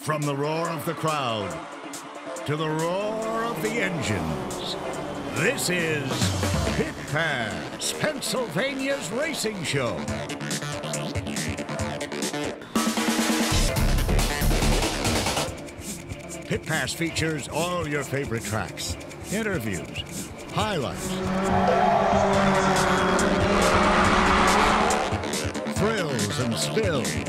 From the roar of the crowd to the roar of the engines, this is Pit Pass, Pennsylvania's racing show. Pit Pass features all your favorite tracks, interviews, highlights, thrills and spills.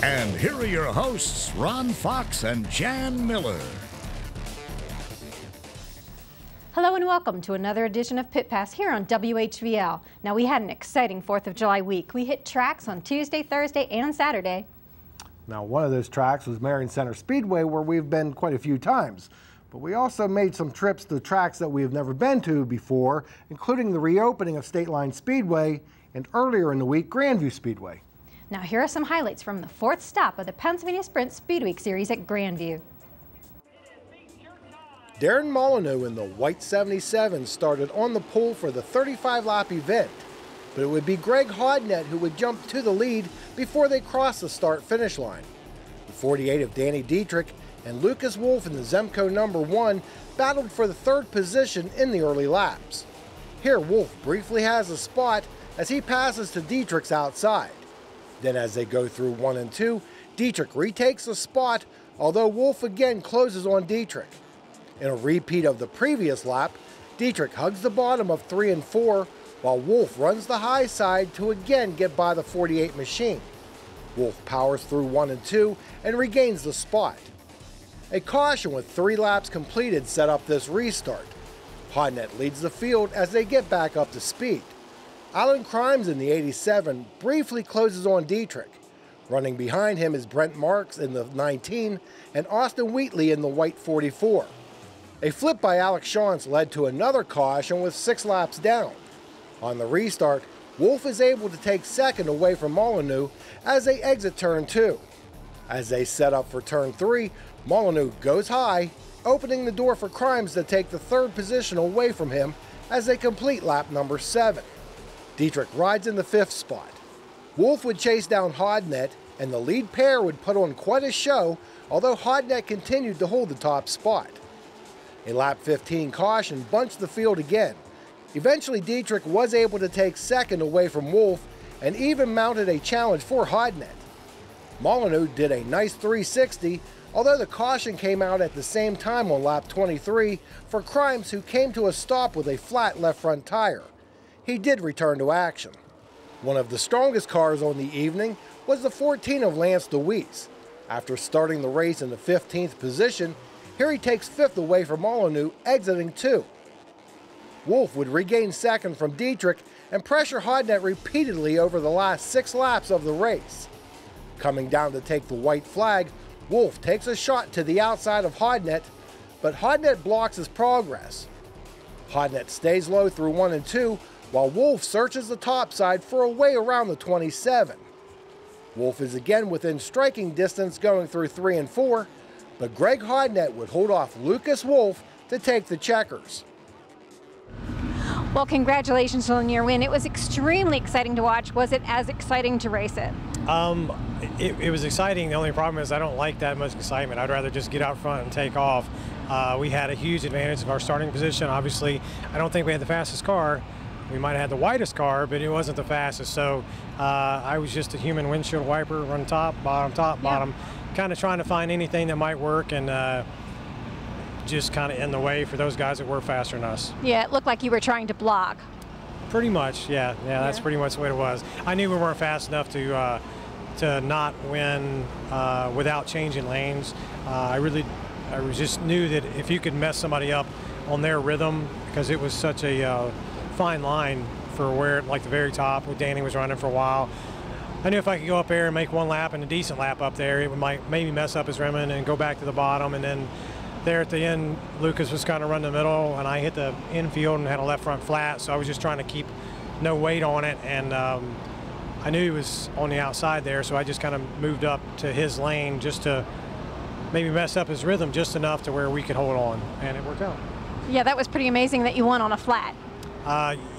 And here are your hosts, Ron Fox and Jan Miller. Hello and welcome to another edition of Pit Pass here on WHVL. Now, we had an exciting 4th of July week. We hit tracks on Tuesday, Thursday, and Saturday. Now, one of those tracks was Marion Center Speedway, where we've been quite a few times. But we also made some trips to tracks that we have never been to before, including the reopening of State Line Speedway and earlier in the week, Grandview Speedway. Now, here are some highlights from the 4th stop of the Pennsylvania Sprint Speed Week Series at Grandview. Darren Molyneux in the white 77 started on the pole for the 35-lap event, but it would be Greg Hodnett who would jump to the lead before they crossed the start-finish line. The 48 of Danny Dietrich and Lucas Wolf in the Zemco #1 battled for the 3rd position in the early laps. Here, Wolf briefly has a spot as he passes to Dietrich's outside. Then as they go through 1 and 2, Dietrich retakes the spot, although Wolf again closes on Dietrich. In a repeat of the previous lap, Dietrich hugs the bottom of 3 and 4, while Wolf runs the high side to again get by the 48 machine. Wolf powers through 1 and 2 and regains the spot. A caution with 3 laps completed set up this restart. Hodnett leads the field as they get back up to speed. Alan Crimes in the 87 briefly closes on Dietrich. Running behind him is Brent Marks in the 19 and Austin Wheatley in the white 44. A flip by Alex Shantz led to another caution with 6 laps down. On the restart, Wolf is able to take 2nd away from Molyneux as they exit turn 2. As they set up for turn 3, Molyneux goes high, opening the door for Crimes to take the 3rd position away from him as they complete lap number 7. Dietrich rides in the 5th spot. Wolf would chase down Hodnett, and the lead pair would put on quite a show, although Hodnett continued to hold the top spot. A lap 15 caution bunched the field again. Eventually, Dietrich was able to take 2nd away from Wolf and even mounted a challenge for Hodnett. Molyneux did a nice 360, although the caution came out at the same time on lap 23 for Crimes, who came to a stop with a flat left front tire. He did return to action. One of the strongest cars on the evening was the 14 of Lance DeWeese. After starting the race in the 15th position, here he takes 5th away from Molyneux, exiting 2. Wolf would regain 2nd from Dietrich and pressure Hodnett repeatedly over the last 6 laps of the race. Coming down to take the white flag, Wolf takes a shot to the outside of Hodnett, but Hodnett blocks his progress. Hodnett stays low through 1 and 2, while Wolf searches the top side for a way around the 27. Wolf is again within striking distance going through 3 and 4, but Greg Hodnett would hold off Lucas Wolf to take the checkers. Well, congratulations on your win. It was extremely exciting to watch. Was it as exciting to race it? It was exciting. The only problem is I don't like that much excitement. I'd rather just get out front and take off. We had a huge advantage of our starting position. Obviously, I don't think we had the fastest car. We might have had the widest car, but it wasn't the fastest. So I was just a human windshield wiper, run top, bottom, kind of trying to find anything that might work and just kind of in the way for those guys that were faster than us. Yeah, it looked like you were trying to block. Pretty much, yeah, that's pretty much the way it was. I knew we weren't fast enough to not win without changing lanes. I just knew that if you could mess somebody up on their rhythm, because it was such a fine line for where, like the very top, where Danny was running for a while. I knew if I could go up there and make one lap and a decent lap up there, it might maybe mess up his rimming and go back to the bottom. And then there at the end, Lucas was kind of running the middle, and I hit the infield and had a left front flat, so I was just trying to keep no weight on it. And I knew he was on the outside there, so I just kind of moved up to his lane just to maybe mess up his rhythm just enough to where we could hold on, and it worked out. Yeah, that was pretty amazing that you won on a flat.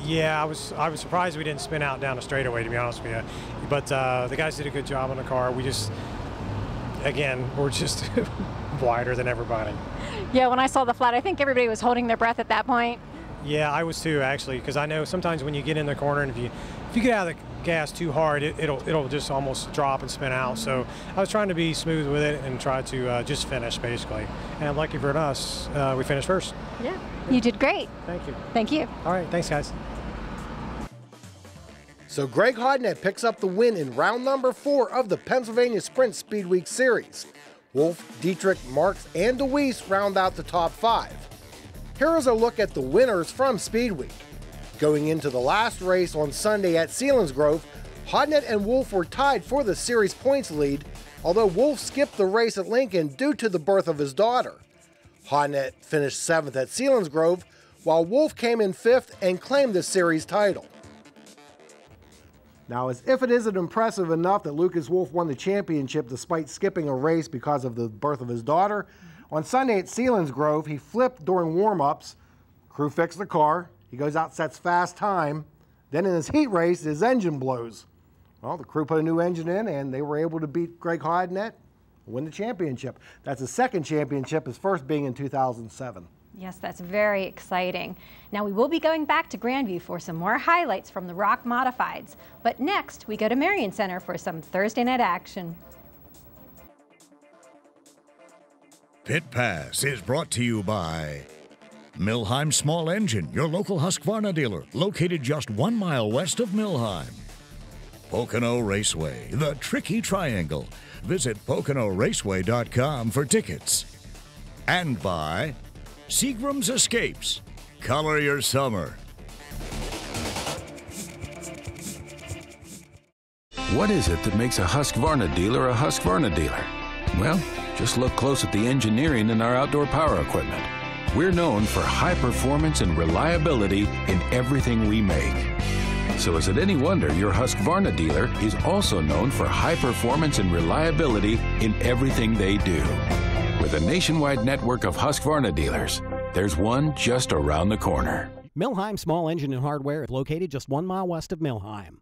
Yeah, I was surprised we didn't spin out down the straightaway, to be honest with you. But the guys did a good job on the car. We just, again, we're just wider than everybody. Yeah, when I saw the flat, I think everybody was holding their breath at that point. Yeah, I was too, actually, because I know sometimes when you get in the corner and if you get out of the gas too hard, it'll just almost drop and spin out. So I was trying to be smooth with it and try to just finish, basically. And lucky for us, we finished first. Yeah, you did great. Thank you. Thank you. All right, thanks, guys. So Greg Hodnett picks up the win in round number 4 of the Pennsylvania Sprint Speed Week Series. Wolf, Dietrich, Marks, and DeWeese round out the top 5. Here is a look at the winners from Speed Week. Going into the last race on Sunday at Selinsgrove, Hodnett and Wolf were tied for the series points lead, although Wolf skipped the race at Lincoln due to the birth of his daughter. Hodnett finished 7th at Selinsgrove, while Wolf came in 5th and claimed the series title. Now, as if it isn't impressive enough that Lucas Wolf won the championship despite skipping a race because of the birth of his daughter, on Sunday at Selinsgrove, he flipped during warm-ups. Crew fixed the car. He goes out, sets fast time. Then in his heat race, his engine blows. Well, the crew put a new engine in, and they were able to beat Greg Hodnett, win the championship. That's his second championship, his first being in 2007. Yes, that's very exciting. Now we will be going back to Grandview for some more highlights from the Rock Modifieds. But next, we go to Marion Center for some Thursday night action. Pit Pass is brought to you by Milheim Small Engine, your local Husqvarna dealer, located just 1 mile west of Milheim. Pocono Raceway, the Tricky Triangle. Visit PoconoRaceway.com for tickets. And by Seagram's Escapes. Color your summer. What is it that makes a Husqvarna dealer a Husqvarna dealer? Well, just look close at the engineering in our outdoor power equipment. We're known for high performance and reliability in everything we make. So is it any wonder your Husqvarna dealer is also known for high performance and reliability in everything they do? With a nationwide network of Husqvarna dealers, there's one just around the corner. Milheim Small Engine and Hardware is located just 1 mile west of Milheim.